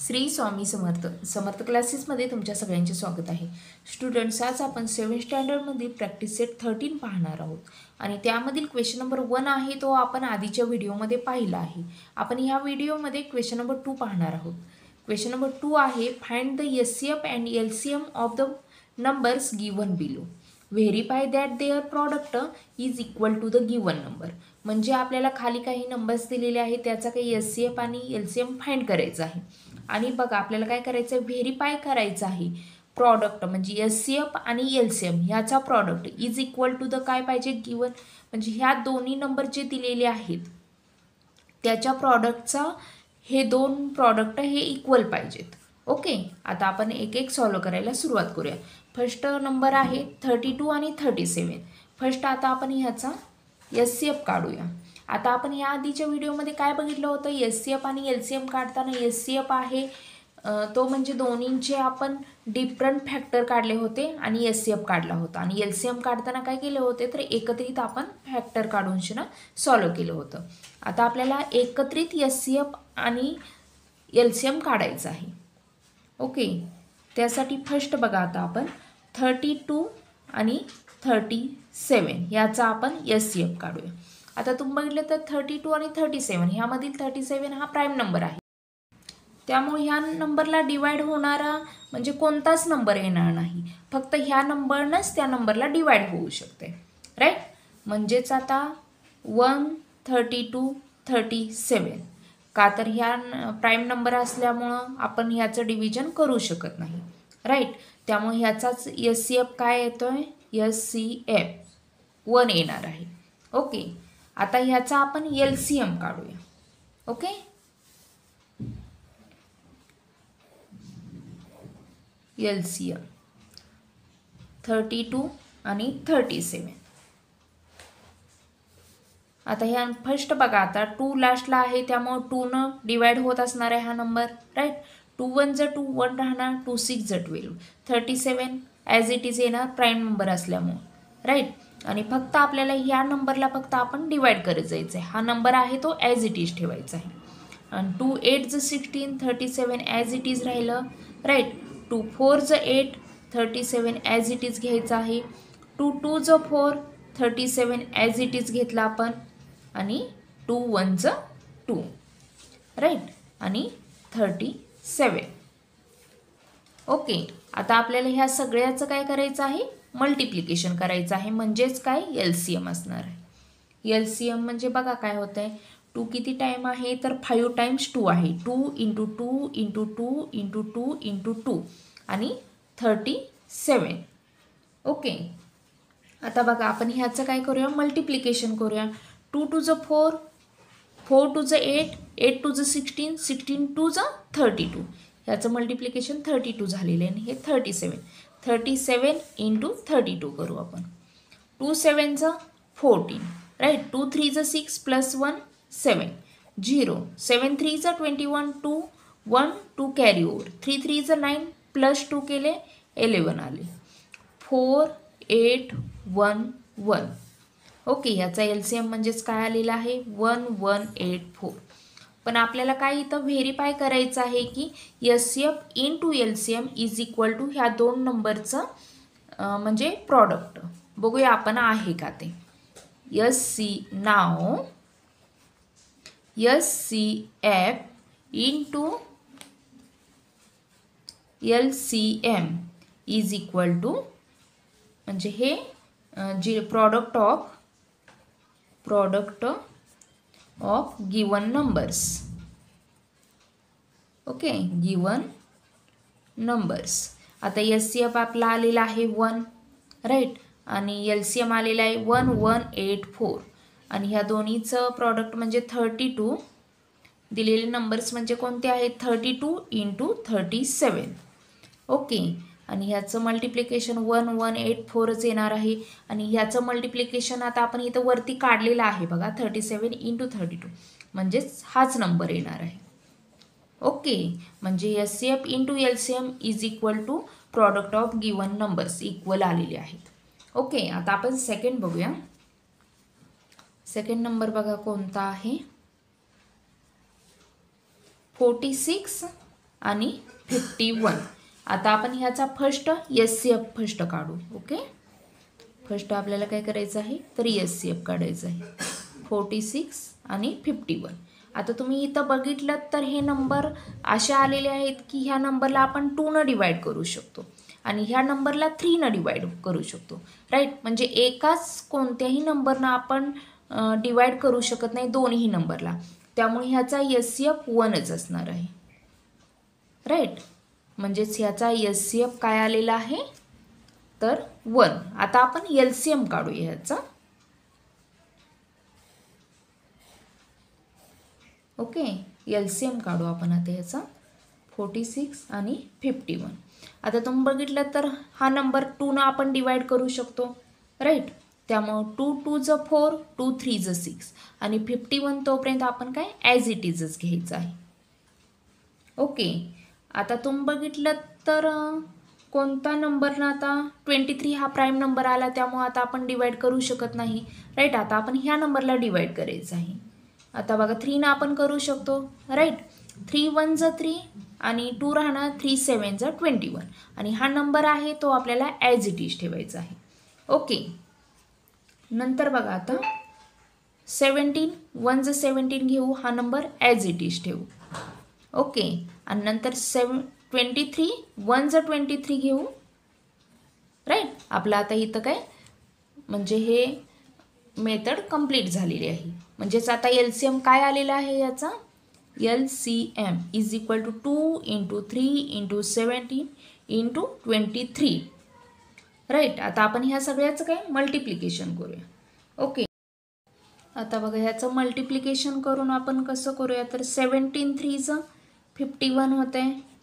श्री स्वामी समर्थ समर्थ क्लासेसमध्ये तुमच्या सगळ्यांचे स्वागत आहे. स्टुडंट्स, आज आपण 7th स्टँडर्डमधील प्रॅक्टिस सेट 13 पाहणार आहोत आणि त्यामधील क्वेश्चन नंबर 1 आहे तो आपण आधीच्या व्हिडिओमध्ये पाहिला आहे. आपण ह्या व्हिडिओमध्ये क्वेश्चन नंबर 2 पाहणार आहोत. क्वेश्चन नंबर 2 आहे, find the HCF and LCM of the numbers given below. Verify that their product is equal to the given number. म्हणजे आपल्याला खाली काही नंबर्स दिलेले आहेत, त्याचा काही एचसीएफ आणि एलसीएम फाइंड करायचं आहे. आणि बघा आपल्याला काय करायचं आहे, व्हेरीफाय करायचं आहे प्रॉडक्ट म्हणजे एचसीएफ आणि एलसीएम ह्याचा product is equal to the काय पाहिजे, गिवन. म्हणजे ह्या दोन्ही नंबर जे दिलेले आहेत त्याच्या प्रॉडक्टचा हे दोन प्रॉडक्ट हे इक्वल पाहिजेत. ओके, आता आपण एक एक सॉल्व करायला सुरुवात करूया. फर्स्ट नंबर आहे 32 आणि 37. फर्स्ट आता आपण ह्याचा एचसीएफ काढूया. आता आपण या आधीच्या व्हिडिओमध्ये काय बघितलं होतं, एचसीएफ आणि एलसीएम काढताना एचसीएफ आहे तो म्हणजे दोन्हींचे आपण डिफरंट फॅक्टर काढले होते आणि एचसीएफ काढला होता. आणि एलसीएम काढताना काय केले होते तर एकत्रित आपण फॅक्टर काढून सॉल्व केलं होतं. आता आपल्याला एकत्रित एचसीएफ आणि एलसीएम काढायचं आहे. ओके, त्यासाठी फर्स्ट बघा आता आपण 32 आणि 37 याचा आपण एचसीएफ काढूया. आता तुम्ही बघितलं तर 32 आणि 37 ह्यामधील 37 हा प्राईम नंबर आहे, त्यामुळे ह्या नंबरला डिवाइड होणारा म्हणजे कोणताच नंबर येणार नाही, फक्त ह्या नंबरनंच त्या नंबरला डिवाइड होऊ शकते, राईट. म्हणजेच आता 1, 32, 37 का तर ह्या प्राईम नंबर असल्यामुळं आपण ह्याचं डिव्हिजन करू शकत नाही, राईट. त्यामुळे ह्याचाच एचसीएफ काय येतोय, एचसीएफ 1 येणार आहे. ओके, आता ह्याचा आपण एलसीएम काढूया. ओके, एलसीएम 32 आणि 37. आता ह्या फर्स्ट बघा आता 2 लास्टला आहे त्यामुळे 2 न डिवाइड होत असणार आहे हा नंबर, राईट. 2 1 ज 2 1 राहणार, 2 6 ज 12. 37 ॲज इट इज येणार प्राईम नंबर असल्यामुळे, राईट. आणि फक्त आपल्याला ह्या नंबरला फक्त आपण डिवाइड करत जायचं आहे. हा नंबर आहे तो ॲज इट इज ठेवायचा आहे. आणि 2 8 ज 16, 37 ॲज इट इज राहिलं, राईट. 2 4 ज 8, 37 ॲज इट इज घ्यायचं आहे. 2 2 ज 4, 37 ॲज इट इज घेतला आपण. आणि 2 1 ज 2, राईट. आणि 37. ओके, आता आपल्याला ह्या सगळ्याचं काय करायचं आहे, मल्टिप्लिकेशन करायचं आहे. म्हणजेच काय, एलसीएम असणार आहे. एलसीएम म्हणजे बघा काय होतं आहे, 2 किती टाईम आहे तर 5 टाइम्स 2 आहे. 2 × 2 × 2 × 2 × 2 आणि 37. ओके, आता बघा आपण ह्याचं काय करूया, मल्टिप्लिकेशन करूया. 2 2 ज 4, 4 2 ज 8, 8 2 ज 16, 16 2 ज 32. ह्याचं मल्टिप्लिकेशन 32 झालेलं आहे आणि हे 37. 37 × 32 करू आपण. 2 7 ज 14, राईट. 2 3 ज 6 + 1 7 0. 7 3 ज 21, 2 1 2 कॅरी ओव्हर. 3 3 ज 9 +2 केले 11 आले. 4 8 1 1. ओके, याचा एलसीएम म्हणजेच काय आलेला आहे, 1184. पण आपल्याला काय इथं व्हेरीफाय करायचं आहे की HCF × LCM is equal to ह्या दोन नंबरचं म्हणजे प्रॉडक्ट. बघूया आपण आहे का ते. Now HCF × LCM is equal to म्हणजे हे जे product of given numbers. Okay, given numbers. आता एचसीएफ आपला आलेला आहे 1, राईट. आणि एलसीएम आलेला आहे 1184. आणि ह्या दोन्हीचं प्रॉडक्ट म्हणजे 32. दिलेले नंबर्स म्हणजे कोणते आहेत, 32 × 37. ओके, आणि ह्याचं मल्टिप्लिकेशन 1184च येणार आहे. आणि ह्याचं मल्टिप्लिकेशन आता आपण इथं वरती काढलेलं आहे बघा, 37 × 32 म्हणजेच हाच नंबर येणार आहे. ओके, म्हणजे HCF × LCM is equal to product of given numbers equal आलेले आहेत. ओके, आता आपण सेकंड बघूया. सेकंड नंबर बघा कोणता आहे, 46 आणि 51. आता आपण ह्याचा फर्स्ट SCF फर्स्ट काढू. ओके, फर्स्ट आपल्याला काय करायचं आहे तर SCF काढायचं आहे. 46 आणि 51. आता तुम्ही इथं बघितलं तर हे नंबर असे आलेले आहेत की ह्या नंबरला आपण 2 न डिवाइड करू शकतो आणि ह्या नंबरला 3 न डिवाइड करू शकतो. राईट, म्हणजे एकाच कोणत्याही नंबरनं आपण डिवाइड करू शकत नाही दोन्ही नंबरला. त्यामुळे ह्याचा SCF 1च असणार आहे. राईट, म्हणजेच ह्याचा SCF काय आलेला आहे तर 1. आता आपण LCM काढूया ह्याचा. ओके, LCM काढू आपण आता ह्याचा 46 आणि 51. आता तुम्ही बघितलं तर हा नंबर 2 न आपण डिवाइड करू शकतो. राईट, त्यामुळं 2 2 ज 4, 2 3 ज 6 आणि 51 तोपर्यंत आपण काय ॲज इट इजच घ्यायचं आहे. ओके, आता तुम्ही बघितलं तर कोणता नंबर ना आता 23 हा प्राईम नंबर आला, त्यामुळे आता आपण डिवाइड करू शकत नाही. राईट, आता आपण ह्या नंबरला डिवाइड करायचं आहे. आता बघा 3 ना आपण करू शकतो. राईट, 3 1 ज 3 आणि 2 राहणार 3 7 ज 21 आणि हा नंबर आहे तो आपल्याला ॲज इट इज ठेवायचा आहे. ओके, नंतर बघा आता 17 1 ज 17 घेऊ, हा नंबर ॲज इट इज ठेवू. ओके, आणि नंतर 23 1 ज 23 घेऊ. राईट, आपलं आता इथं काय म्हणजे हे मेथड कंप्लीट झालेली आहे. म्हणजेच आता LCM काय आलेला आहे याचा LCM is equal to 2 × 3 × 17 × 23. Right, आता आपण ह्या सगळ्याचं काय मल्टिप्लिकेशन करूया. ओके, आता बघा ह्याचं मल्टिप्लिकेशन करून आपण कसं करूया तर 17 3 ज 51 होते.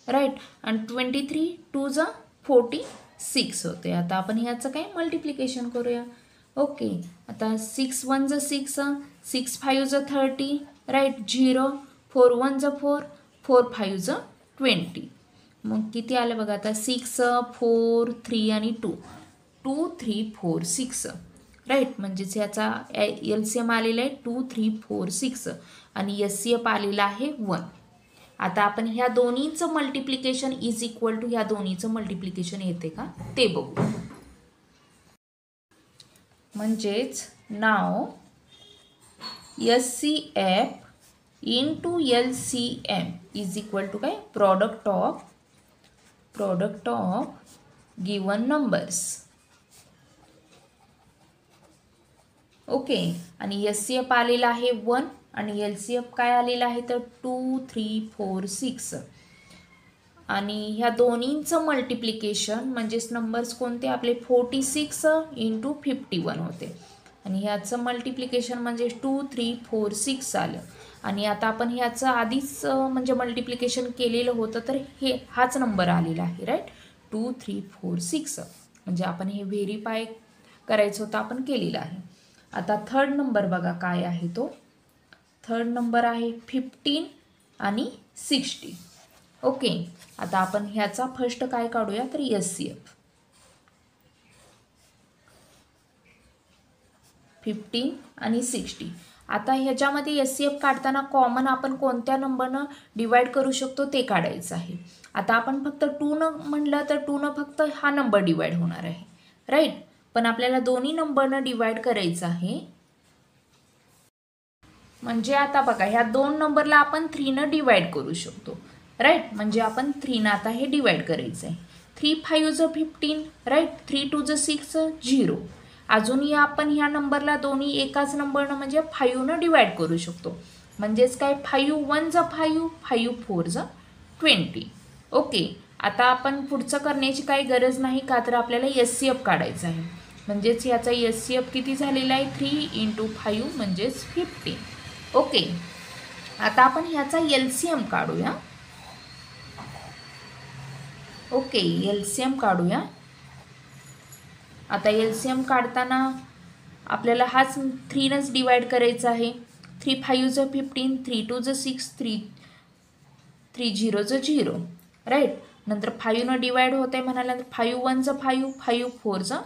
राईट, आणि 23 2 ज 46 होते. आता आपण ह्याचं काय मल्टिप्लिकेशन करूया. ओके, आता 6 1 ज 6 6 5 ज 30. राईट, 0 4 1 ज 4 4 5 ज 20. मग किती आलं बघा आता 6 4 3 आणि 2 2 3 4 6. राईट, म्हणजेच ह्याचा LCM आलेला आहे 2 3 4 6 आणि SCF आलेला आहे 1. आता आपण ह्या दोन्हीचं मल्टिप्लिकेशन इज इक्वल टू ह्या दोन्हीचं मल्टिप्लिकेशन येते का ते बघू. म्हणजेच now SCF into LCM is equal to काय product of given numbers. Okay, आणि SCF आलेला आहे 1 आणि LCF काय आलेला आहे तर 2 3 4 6 आणि ह्या दोन्हींचं मल्टिप्लिकेशन म्हणजेच नंबर्स कोणते आपले 46 × 51 होते आणि ह्याचं मल्टिप्लिकेशन म्हणजे 2 3 4 6 आलं. आणि आता आपण ह्याचं आधीच म्हणजे मल्टिप्लिकेशन केलेलं होतं तर हाच नंबर आलेला आहे. राईट, 2 3 4 6 म्हणजे आपण हे व्हेरीफाय करायचं होतं, आपण केलेलं आहे. आता थर्ड नंबर बघा काय आहे तो. थर्ड नंबर आहे 15 आणि 60. ओके, आता आपण ह्याचा फर्स्ट काय काढूया तर SCF 15 आणि 60. आता ह्याच्यामध्ये SCF काढताना कॉमन आपण कोणत्या नंबरनं डिवाइड करू शकतो ते काढायचं आहे. आता आपण फक्त 2 न म्हणलं तर 2 न फक्त हा नंबर डिवाइड होणार आहे. राईट, पण आपल्याला दोन्ही नंबरनं डिवाइड करायचं आहे. म्हणजे आता बघा ह्या दोन नंबरला आपण 3 न डिवाइड करू शकतो. राईट, म्हणजे आपण 3 न आता हे डिवाइड करायचं आहे. 3 5 ज 15. राईट, 3 2 ज 6 0. अजूनही आपण ह्या नंबरला दोन्ही एकाच नंबरनं म्हणजे 5 न डिवाइड करू शकतो. म्हणजेच काय 5 1 ज 5 5 4 ज 20. ओके, आता आपण पुढचं करण्याची काही गरज नाही का तर आपल्याला SCF काढायचं आहे. म्हणजेच याचा SCF किती झालेला आहे 3 × 5 म्हणजेच 15. ओके, आता आपण ह्याचा LCM काढूया. ओके, LCM काढूया. आता LCM काढताना आपल्याला हाच 3 नच डिवाइड करायचा आहे. 3 5 ज 15 3 2 ज 6 3 0 ज 0. राईट, नंतर 5 न डिवाइड होत आहे म्हणाल्यानंतर 5 1 ज 5 5 4 ज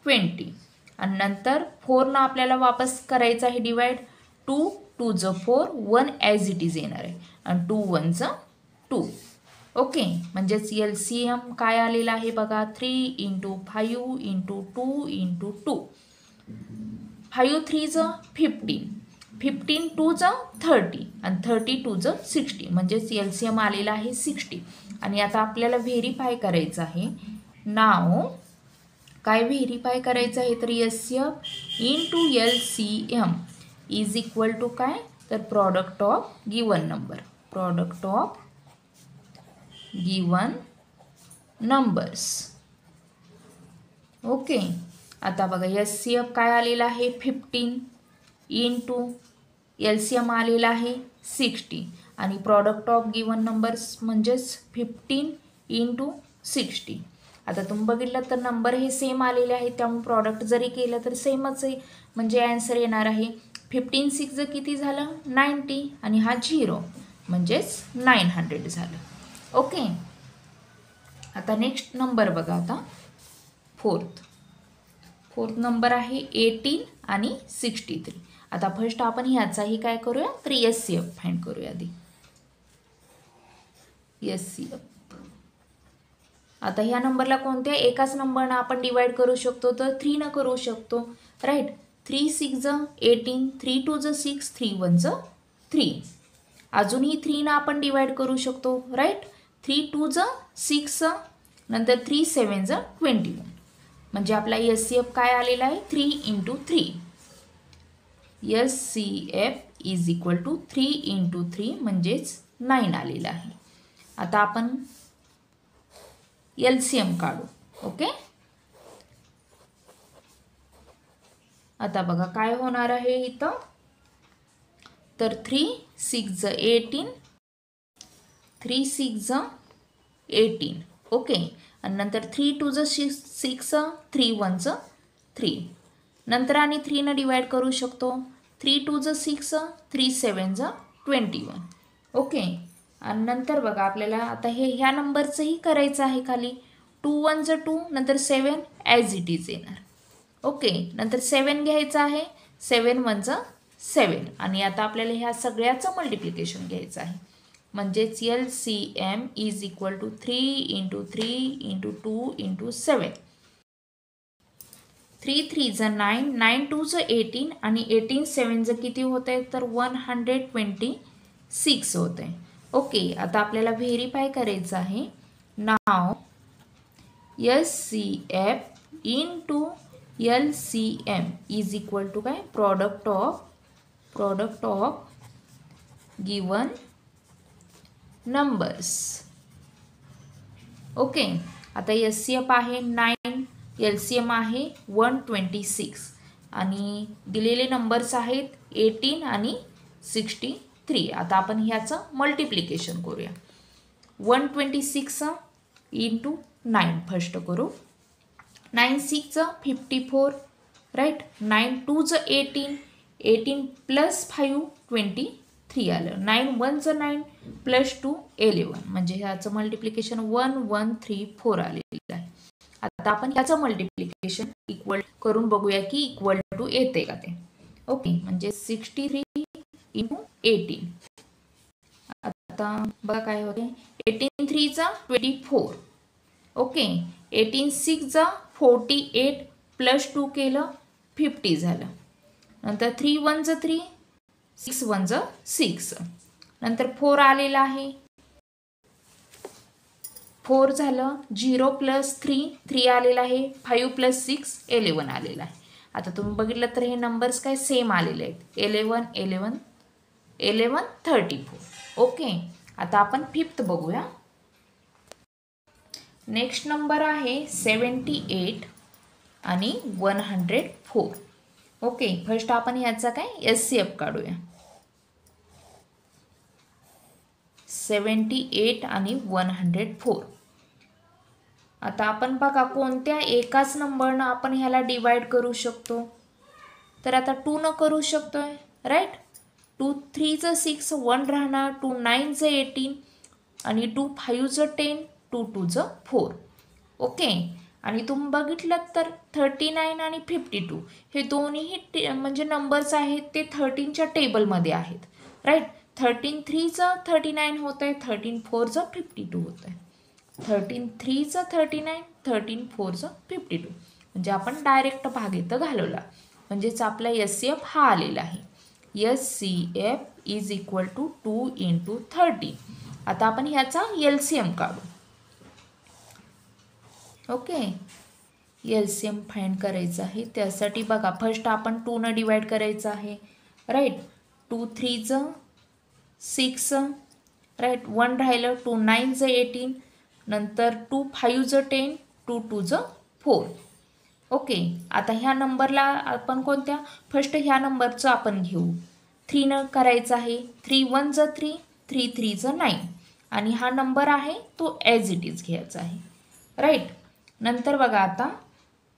20 आणि नंतर 4 न आपल्याला वापस करायचं आहे डिवाइड. 2 2 ज 4 1 ॲज इट इज येणार आहे आणि 2 1 ज 2. ओके, म्हणजेच LCM काय आलेला आहे बघा, 3 × 5 × 2 × 2. 5 3 15, 15 2 30 आणि 30 2 60, म्हणजेच LCM आलेला आहे 60. आणि आता आपल्याला व्हेरीफाय करायचं आहे. नाव काय व्हेरीफाय करायचं आहे, तर SF × LCM is equal to काय, तर product of given number, product of given numbers. Okay, आता बघा SCF काय आलेला आहे 15 × LCM आलेला आहे 60 आणि प्रॉडक्ट ऑफ गिवन नंबर्स म्हणजेच 15 × 60. आता तुम्ही बघितलं तर नंबर हे सेम आलेले आहेत, त्यामुळे प्रॉडक्ट जरी केलं तर सेमच आहे, म्हणजे आन्सर येणार आहे 15 6 किती झालं 90 आणि हा 0 म्हणजेच 900 झालं. ओके, आता नेक्स्ट नंबर बघा, आता फोर्थ नंबर आहे 18 आणि 63. आता फर्स्ट आपण ह्याचाही काय करूया, तर SCF फाइंड करूया आधी. SCF आता ह्या नंबरला कोणत्या एकाच नंबरनं आपण डिवाइड करू शकतो, तर 3 न करू शकतो, राईट. 3 6 18, 3 2 6, 3 1 3. अजूनही 3 न आपण डिवाइड करू शकतो, राईट. 3 2 6, नंतर 3 7 21, म्हणजे आपला SCF काय आलेला आहे 3 × 3. SCF इज इक्वल टू 3 × 3 म्हणजेच 9 आलेला आहे. आता आपण LCM काढू. ओके, आता बघा काय होणार आहे इथं, तर 3 6 18, 3 6 18. ओके, आणि नंतर 3 2 6, 3 1 3, नंतर आणि 3 न डिवाइड करू शकतो, 3 2 6, 3 7 21. ओके, आणि नंतर बघा आपल्याला आता ह्या नंबरचंही करायचं आहे खाली, 2 1 2, नंतर 7 ॲज इट इज येणार. ओके, नंतर 7 घ्यायचं आहे, 7 1 7, आणि आता आपल्याला ह्या सगळ्याचं मल्टिप्लिकेशन घ्यायचं आहे, म्हणजेच LCM इज इक्वल टू 3 × 3 × 2 × 7. 3 3 9, 9 2 18 आणि 18 7 किती होत आहे, तर 126 होत आहे. ओके, आता आपल्याला व्हेरीफाय करायचं आहे. Now SCF × LCM is equal to काय, product of given numbers. Okay, आता SCF आहे 9, LCM आहे 126 आणि दिलेले नंबर्स आहेत 18 आणि 63. आता आपण ह्याचं मल्टिप्लिकेशन करूया. 126 × 9 फर्स्ट करू. 9 6 54, राईट. 9 2 18, 18 + 5 23 आलं. 9 1 9 + 2 11, म्हणजे ह्याचं मल्टिप्लिकेशन 1 1 3 4 आलेलं आहे. आता आपण ह्याचं मल्टिप्लिकेशन इक्वल करून बघूया की इक्वल टू येते का ते. ओके, म्हणजे 63 × 18. आता बघा काय होते, 18 3 24. ओके, 18 6 48 + 2 केलं 50 झालं. नंतर 3 1 3, 6 1 6, नंतर 4 आलेला आहे, 4 झालं. 0 + 3, 3 आलेला आहे. 5 + 6 11 आलेला आहे. आता तुम्ही बघितलं तर हे नंबर्स काय सेम आलेले आहेत, 11 11 11 34. ओके, आता आपण 5th बघूया. नेक्स्ट नंबर आहे 78 आणि 104. ओके, फर्स्ट आपण ह्याचा काय SCF काढूया. 78 आणि 104. आता आपण बघा कोणत्या एकाच नंबरनं आपण ह्याला डिवाइड करू शकतो, तर आता 2 न करू शकतोय, राईट. 2 3 6, 1 राहणार. 2 9 18 आणि 2 5 10, 2 2 4. ओके, आणि तुम्ही बघितलं तर 39 आणि 52 हे दोन्हीही म्हणजे नंबर्स आहेत ते 13च्या टेबलमध्ये आहेत, राईट. 13 3 39 होत आहे, 13 4 52 होत आहे. 13 3 39, 13 4 52. म्हणजे आपण डायरेक्ट भाग इथं घालवला, म्हणजेच आपला SCF हा आलेला आहे. SCF is equal to 2 × 13. आता आपण ह्याचा LCM काढू. ओके, LCM फाइंड करायचं आहे. त्यासाठी बघा, फर्स्ट आपण 2 ने डिवाइड करायचं आहे, राईट. 2 3 6, राईट. 1 राहिलं, 2 9 18, नंतर 2 5 10, 2 2 4. ओके, आता ह्या नंबरला आपण कोणत्या, फर्स्ट ह्या नंबरचं आपण घेऊ. 3 न करायचं आहे. 3 1 3, 3 3 9, आणि हा नंबर आहे तो ॲज इट इज घ्यायचा आहे, राईट. नंतर बघा आता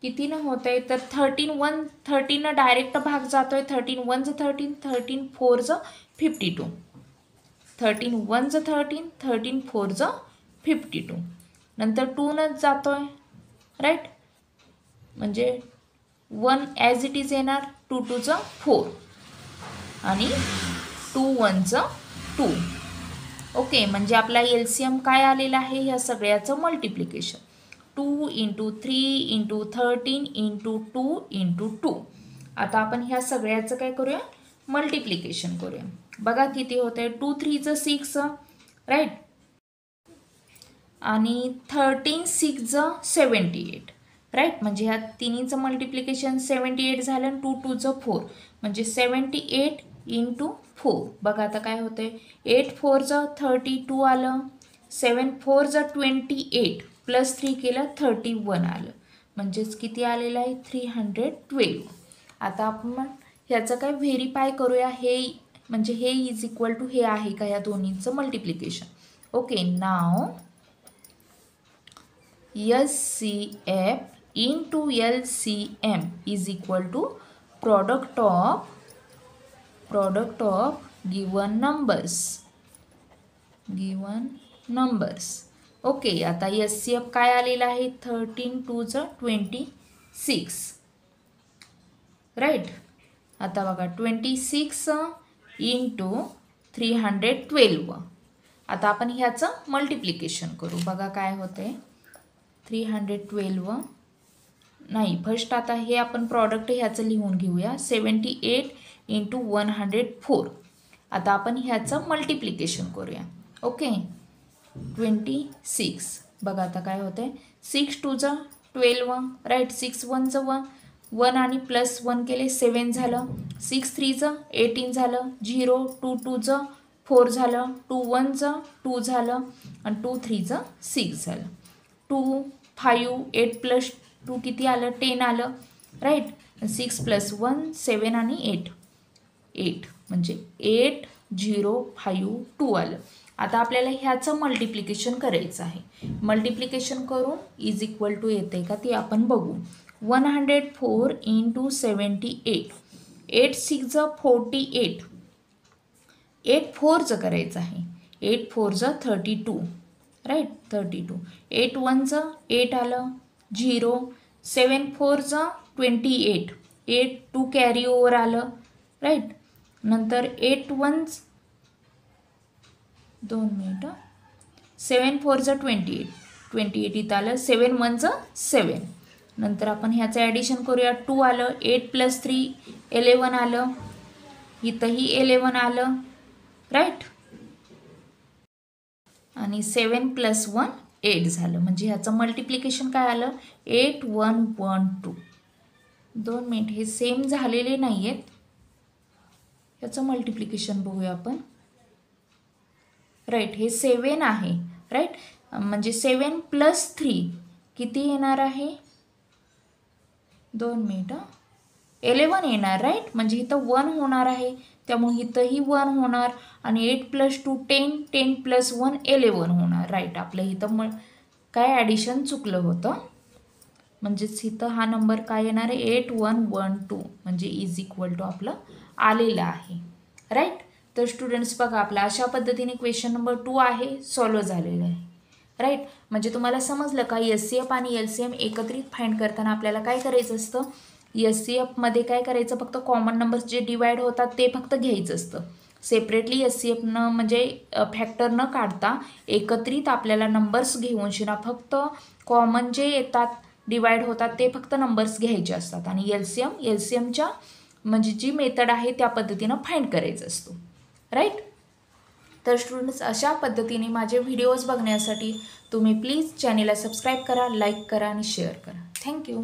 कितीनं होत आहे, तर 13 डायरेक्ट भाग जातो आहे. 13 1 13, 13 4 52. 13 1 13, 13 4 52. नंतर 2 न जातो आहे, राईट. म्हणजे 1 ॲज इट इज येणार. 2 2 4, आणि 2 1 2. ओके, म्हणजे आपला LCM काय आलेला आहे, ह्या सगळ्याचं मल्टिप्लिकेशन. 2 × 3 × 13 × 2 × 2. आता आपण ह्या सगळ्याचं काय करूया, मल्टिप्लिकेशन करूया. बघा किती होत आहे. 2 3 6, राईट. आणि 13 6 78, राईट. म्हणजे ह्या तिन्हीचं मल्टिप्लिकेशन 78 झालं, आणि 2 2 4, म्हणजे 78 × 4. बघा आता काय होतं आहे. 8 4 32 आलं, 7 4 28, प्लस 3 केलं 31 आलं, म्हणजेच किती आलेलं आहे, 312. आता आपण ह्याचं काय व्हेरीफाय करूया, हे म्हणजे हे इज इक्वल टू हे आहे का या दोन्हीचं मल्टिप्लिकेशन. ओके, नाव SCF into LCM is equal to product of given numbers. Okay, आता SCF काय आलेला आहे, 13 2 26, राईट. आता बघा 26 × 312. आता आपण ह्याचं मल्टिप्लिकेशन करू. बघा काय होते, 312 नाही, फर्स्ट आता हे आपण प्रॉडक्ट ह्याचं लिहून घेऊया. 78 × 104. आता आपण ह्याचं मल्टिप्लिकेशन करूया. ओके, 26. बघा आता काय होतं, 6 2 12, राईट. 6 1 1 आणि प्लस 1 केले 7 झालं. 6 3 18 झालं. 0 2 2 4 झालं. 2 1 2 झालं, आणि 2 3 6 झालं. 2 5 8 प्लस 2 किती आलं, 10 आलं, राईट. 6 + 1 7 आणि 8, म्हणजे 8 0 5 2 आलं. आता आपल्याला ह्याचं मल्टिप्लिकेशन करायचं आहे. मल्टिप्लिकेशन करून इज इक्वल टू येते का ते आपण बघू. 104 × 78, 8 6 48, 8 4 करायचं आहे. 8 4 32, राईट. 32. 8 1 8 आलं. 0 7 4 28, 8 2 कॅरी ओव्हर आलं, राईट. नंतर 8 1 2 मिनिटं, 7 4 28, 28 इथं आलं. 7 1 7. नंतर आपण ह्याचं ॲडिशन करूया. 2 आलं. 8 + 3 11 आलं. इथंही 11 आलं, राईट. आणि 7 + 1 8 झालं. म्हणजे ह्याचं मल्टिप्लिकेशन काय आलं, 8 1 1 2. 2 मिनिट, हे सेम झालेले नाही आहेत. ह्याचं मल्टिप्लिकेशन बघूया आपण, राईट. हे 7 आहे, राईट. म्हणजे 7 + 3 किती येणार आहे, 2 मिनिट, 11 येणार, राईट. म्हणजे इथं 1 होणार आहे, त्यामुळे इथंही 1 होणार. आणि 8 + 2 10, 10 + 1 11 होणार, राईट. आपलं इथं काय ॲडिशन चुकलं होतं, म्हणजेच इथं हा नंबर काय येणार आहे, 8 1 1 2, म्हणजे इज इक्वल टू आपलं आलेलं आहे, राईट. तर स्टुडंट्स बघा, आपला अशा पद्धतीने क्वेश्चन नंबर 2 आहे सॉल्व झालेलं आहे, राईट. म्हणजे तुम्हाला समजलं का, SCF आणि LCM एकत्रित फाइंड करताना आपल्याला काय करायचं असतं, SCF मध्ये काय करायचं, फक्त कॉमन नंबर्स जे डिवाइड होतात ते फक्त घ्यायचं असतं. सेपरेटली SCFनं म्हणजे फॅक्टर न काढता एकत्रित आपल्याला नंबर्स घेऊन शिना फक्त कॉमन जे येतात डिवाइड होतात ते फक्त नंबर्स घ्यायचे असतात आणि LCMच्या म्हणजे जी मेथड आहे त्या पद्धतीनं फाइंड करायचं असतो, राईट. तर स्टुडंट्स, अशा पद्धतीने माझे व्हिडिओज बघण्यासाठी तुम्ही प्लीज चॅनेलला सबस्क्राईब करा, लाईक करा आणि शेअर करा. थँक्यू.